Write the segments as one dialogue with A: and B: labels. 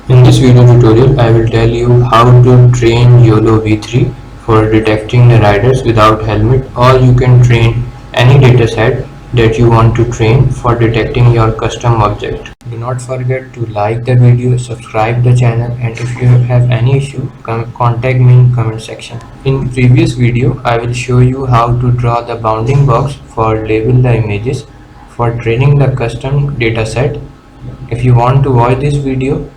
A: In this video tutorial, I will tell you how to train YOLO V3 for detecting the riders without helmet, or you can train any dataset that you want to train for detecting your custom object. Do not forget to like the video, subscribe the channel, and if you have any issue, contact me in comment section. In previous video, I will show you how to draw the bounding box for label the images for training the custom dataset. If you want to watch this video,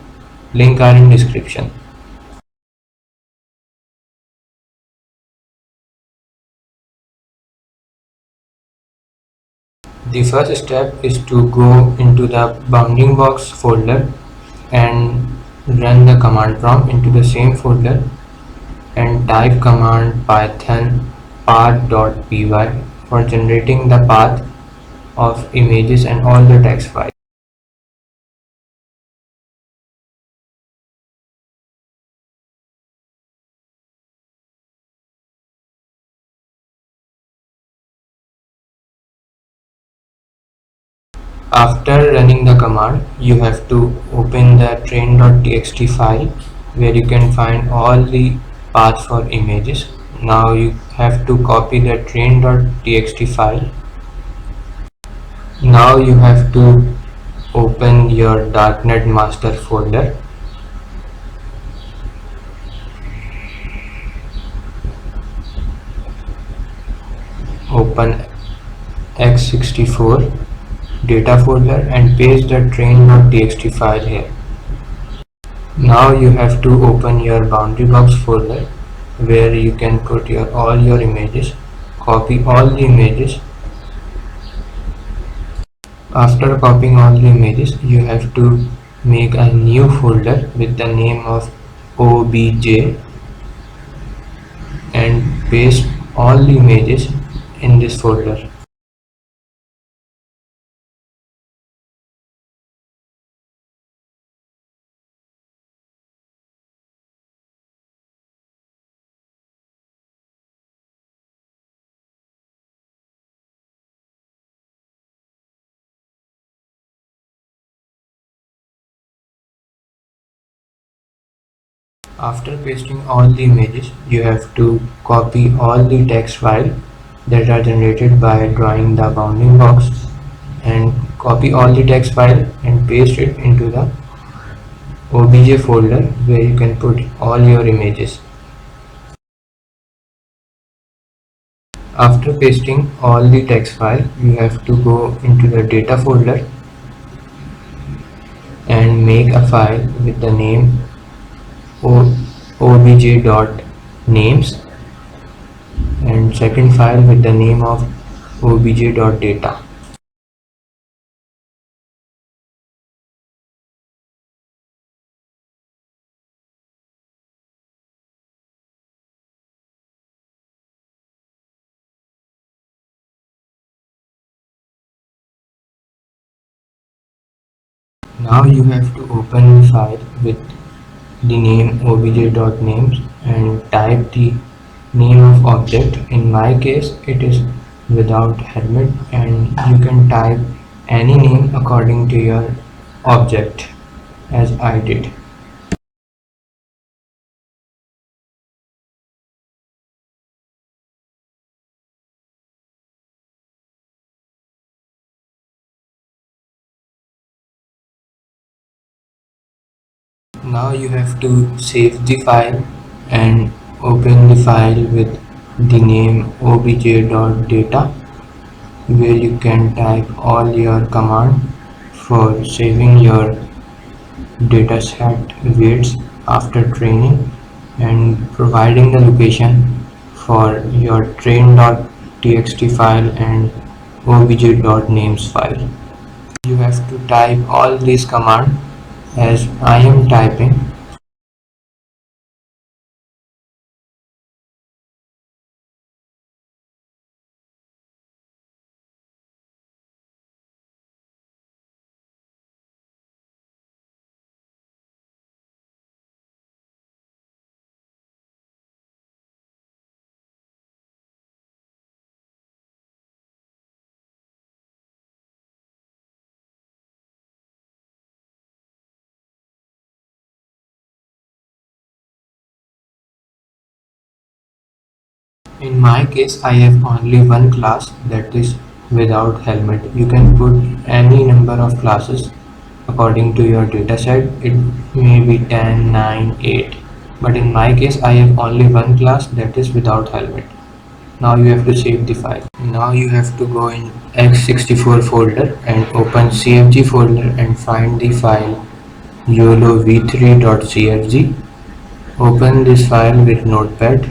A: link are in description. The first step is to go into the bounding box folder and run the command prompt into the same folder and type command python path.py for generating the path of images and all the text files. After running the command, you have to open the train.txt file where you can find all the paths for images. Now you have to copy the train.txt file. Now you have to open your darknet master folder. Open x64 data folder and paste the train.txt file here. Now you have to open your boundary box folder where you can put all your images. Copy all the images. After copying all the images, you have to make a new folder with the name of obj and paste all the images in this folder. After pasting all the images, you have to copy all the text files that are generated by drawing the bounding box and copy all the text file and paste it into the obj folder where you can put all your images. After pasting all the text file, you have to go into the data folder and make a file with the name obj.names and second file with the name of obj.data. Now you have to open the file with the name obj.names and type the name of object. In my case it is without helmet, and you can type any name according to your object as I did. Now you have to save the file and open the file with the name obj.data where you can type all your command for saving your dataset weights after training and providing the location for your train.txt file and obj.names file. You have to type all these commands as I am typing. In my case, I have only one class, that is without helmet. You can put any number of classes according to your dataset. It may be 10, 9, 8. But in my case, I have only one class, that is without helmet. Now you have to save the file. Now you have to go in x64 folder and open cfg folder and find the file yolo-v3.cfg. Open this file with notepad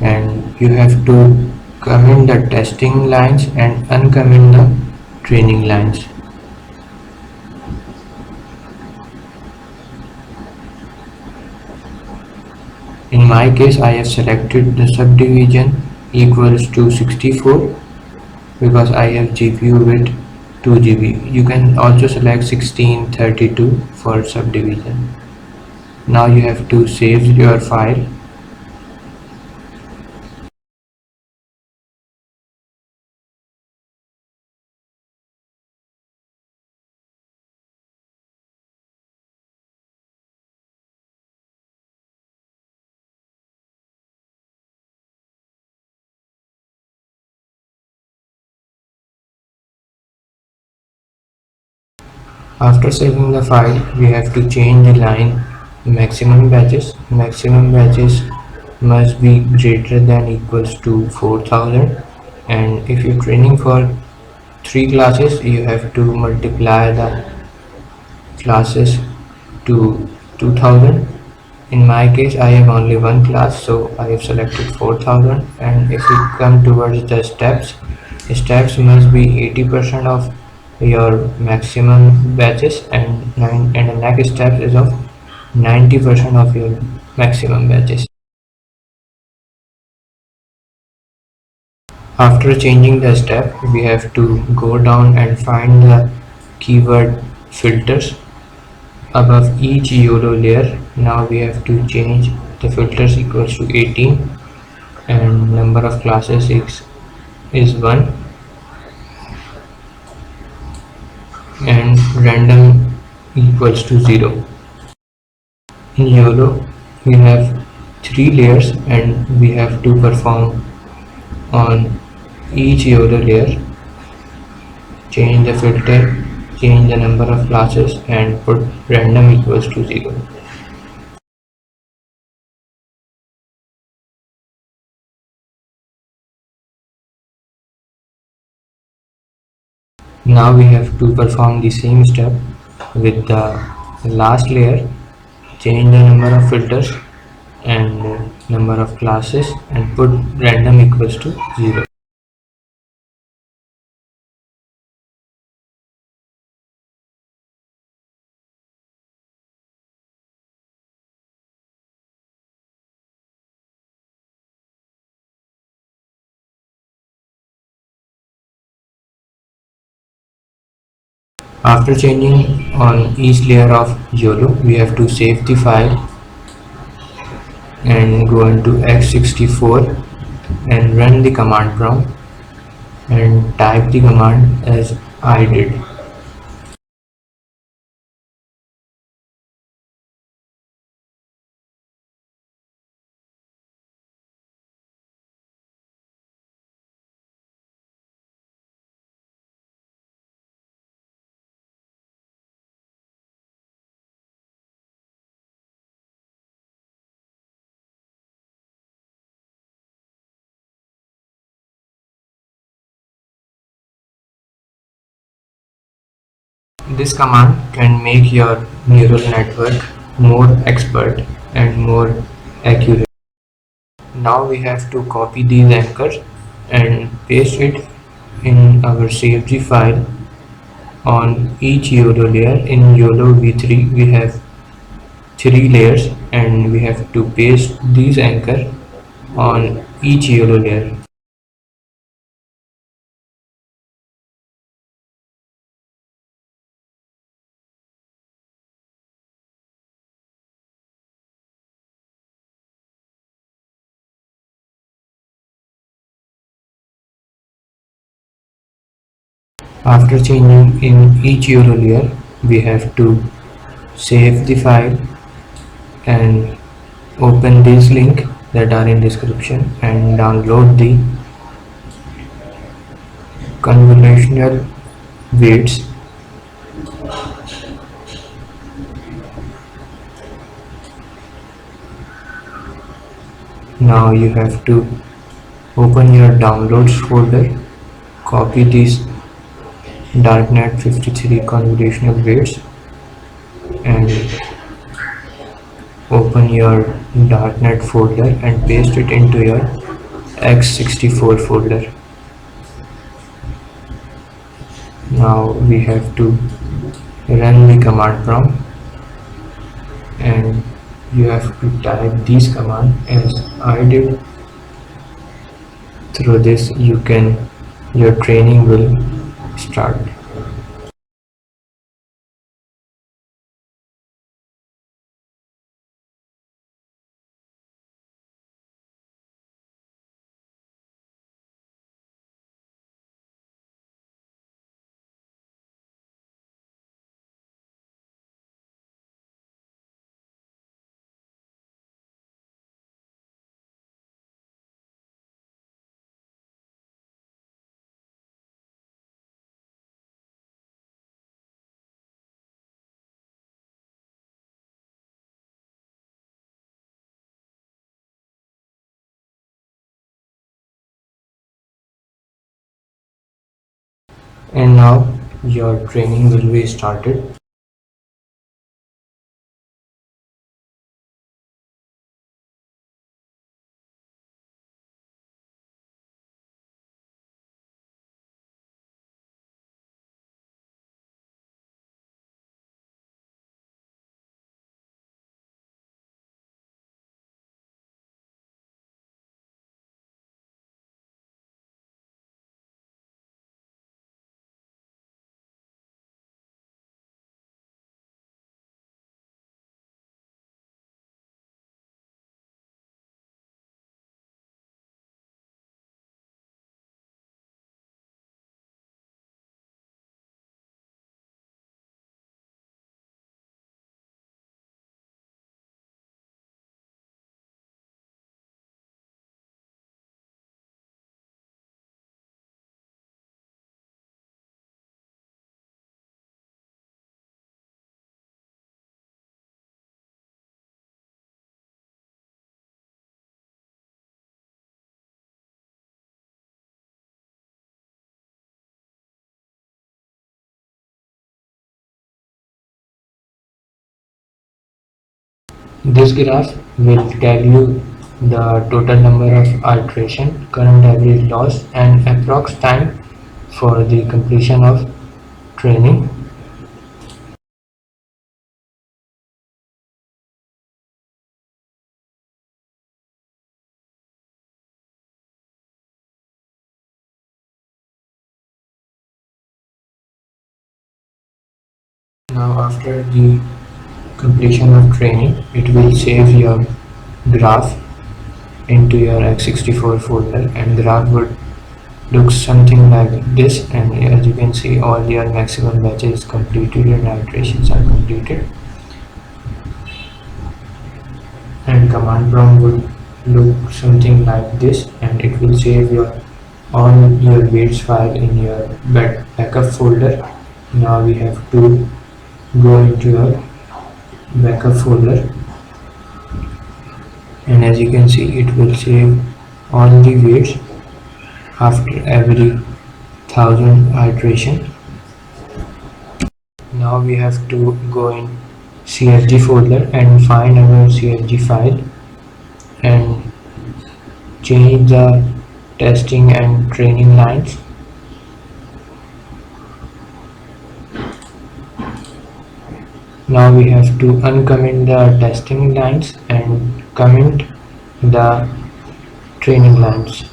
A: and you have to comment the testing lines and uncomment the training lines. In my case, I have selected the subdivision equals to 64 because I have GPU with 2 GB. You can also select 1632 for subdivision. Now you have to save your file. After saving the file, we have to change the line maximum batches. Maximum batches must be greater than equals to 4000, and if you're training for 3 classes, you have to multiply the classes to 2000. In my case, I have only one class, so I have selected 4000. And if we come towards the steps must be 80% of your maximum batches, and the next step is of 90% of your maximum batches. After changing the step, we have to go down and find the keyword filters above each YOLO layer. Now we have to change the filters equals to 18 and number of classes is 1 and random equals to 0. In YOLO we have 3 layers and we have to perform on each YOLO layer. Change the filter, change the number of classes and put random equals to 0. Now we have to perform the same step with the last layer. Change the number of filters and number of classes and put random equals to 0. After changing on each layer of YOLO, we have to save the file and go into x64 and run the command prompt and type the command as I did. This command can make your neural network more expert and more accurate. Now we have to copy these anchors and paste it in our CFG file on each YOLO layer. In YOLO v3 we have 3 layers and we have to paste these anchor on each YOLO layer. After changing in each YOLO layer, we have to save the file and Open this link that are in description and download the convolutional weights. Now you have to open your downloads folder, copy this darknet 53 convolutional weights and open your darknet folder and paste it into your x64 folder. Now we have to run the command prompt and you have to type this command as I did. Through this your training will start. And now your training will be started. This graph will tell you the total number of iteration, current average loss and approx time for the completion of training. Now after the completion of training, it will save your graph into your x64 folder and graph would look something like this, and as you can see all your maximum batches completed and iterations are completed, and command prompt would look something like this, and it will save all your weights file in your backup folder. Now we have to go into your backup folder, and as you can see it will save all the weights after every 1000 iteration. Now we have to go in CSG folder and find our CSG file and change the testing and training lines. Now we have to uncomment the testing lines and comment the training lines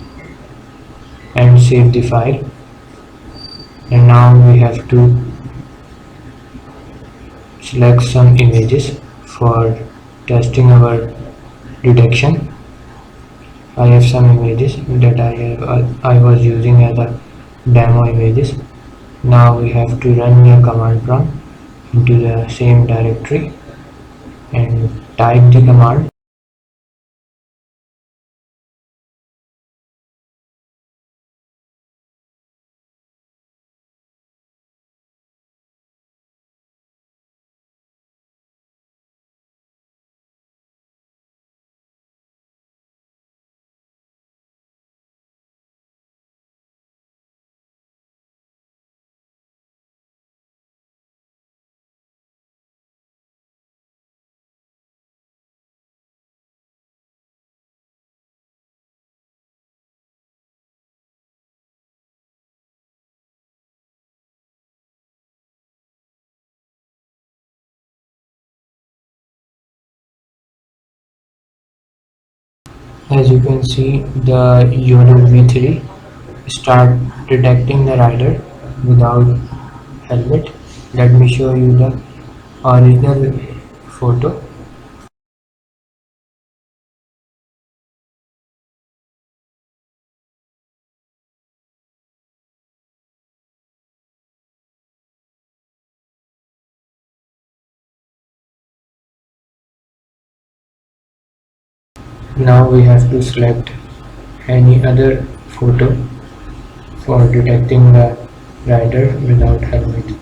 A: and save the file. And now we have to select some images for testing our detection. I have some images that I was using as a demo images. Now we have to run the command prompt into the same directory and type the command As you can see, the Yodel V3 start detecting the rider without helmet. Let me show you the original photo. Now we have to select any other photo for detecting the rider without helmet.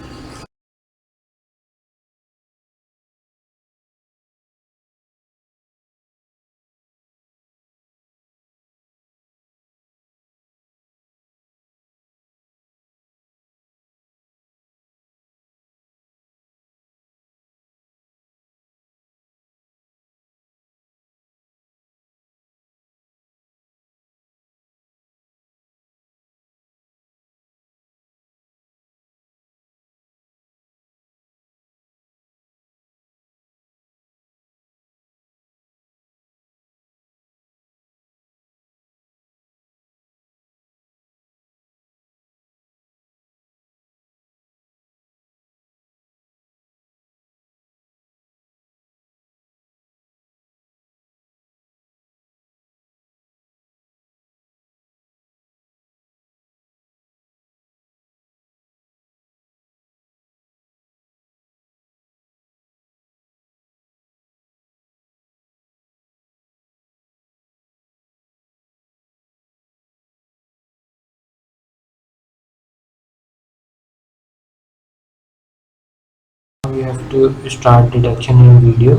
A: Now we have to start detection in video.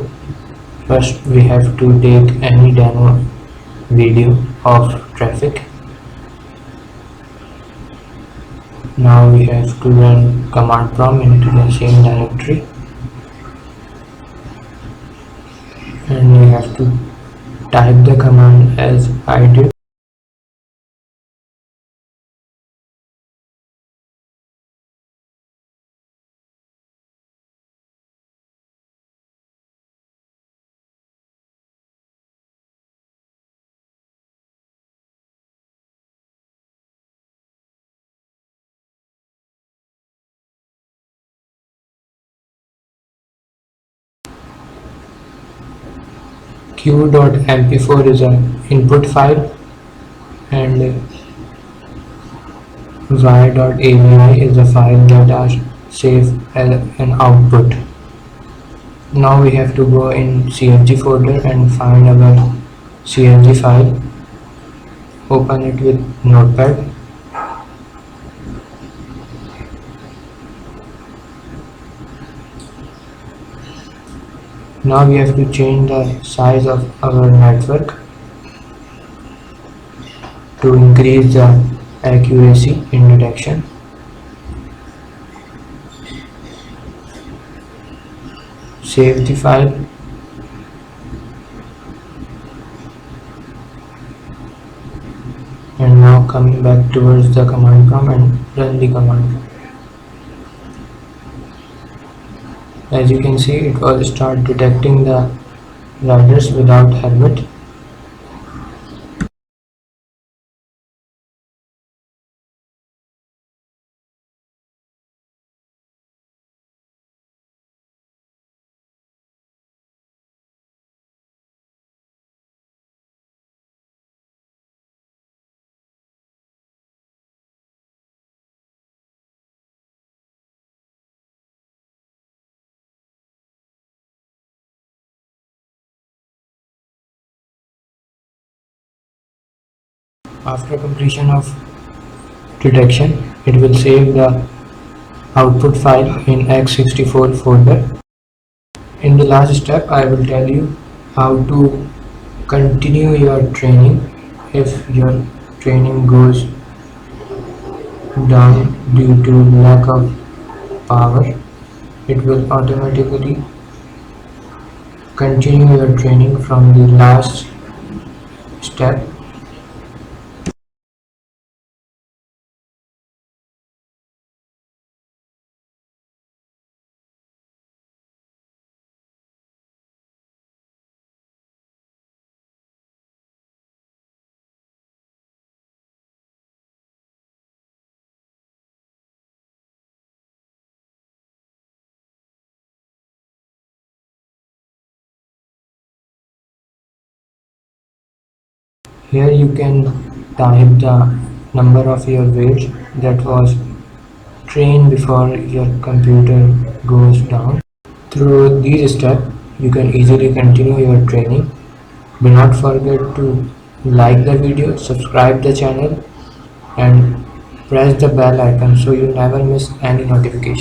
A: First we have to take any demo video of traffic. Now we have to run command prompt into the same directory, and we have to type the command as I did. Q.mp4 is an input file, and y.avi is a file that are saved as an output. Now we have to go in CSG folder and find our CSG file, open it with notepad. Now we have to change the size of our network to increase the accuracy in detection. Save the file, and now coming back towards the command prompt and run the command. As you can see, it will start detecting the riders without helmet. After completion of detection, it will save the output file in x64 folder. In the last step, I will tell you how to continue your training. If your training goes down due to lack of power, it will automatically continue your training from the last step. Here you can type the number of your weight that was trained before your computer goes down. Through these steps, you can easily continue your training. Do not forget to like the video, subscribe the channel and press the bell icon so you never miss any notification.